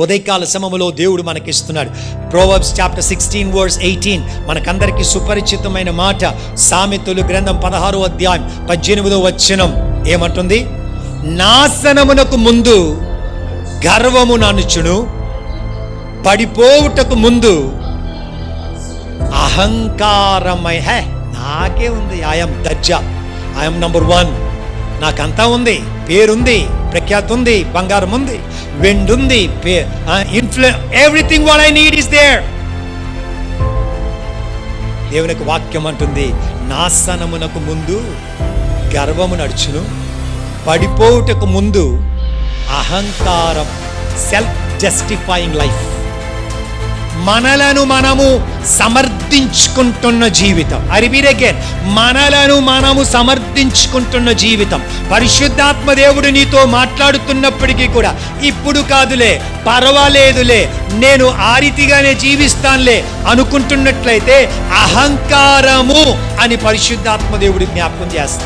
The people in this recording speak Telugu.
ఉదయకాల సమయంలో దేవుడు మనకిస్తున్నాడు. ప్రోవర్బ్స్ చాప్టర్ 16 వర్స్ 18 మనకందరికీ సుపరిచితమైన మాట. సామెతలు గ్రంథం 16వ అధ్యాయం 18వ వచనం ఏమంటుంది? నాశనమునకు ముందు గర్వము ననుచును, పడిపోవుటకు ముందు అహంకారమై. నాకే ఉంది, ఐఎమ్ దర్జా, ఐఎమ్ నంబర్ 1, నాకంతా ఉంది, పేరుంది, ప్రఖ్యాతి ఉంది, బంగారం ఉంది, వెండి ఉంది, everything what I need is there. దేవునికి వాక్యం అంటుంది, నాశనమునకు ముందు గర్వము నడుచును, పడిపోవుటకు ముందు అహంకారం, సెల్ఫ్ జస్టిఫైయింగ్ లైఫ్. మనలను మనము సమర్థించుకుంటున్న జీవితం. ఐ రిపీట్ అగైన్, మనలను మనము సమర్థించుకుంటున్న జీవితం. పరిశుద్ధాత్మ దేవుడు నీతో మాట్లాడుతున్నప్పటికీ కూడా, ఇప్పుడు కాదులే, పర్వాలేదులే, నేను ఆ రీతిగానే జీవిస్తానులే అనుకుంటున్నట్లయితే అహంకారము అని పరిశుద్ధాత్మ దేవుడు జ్ఞాపకం చేస్తాడు.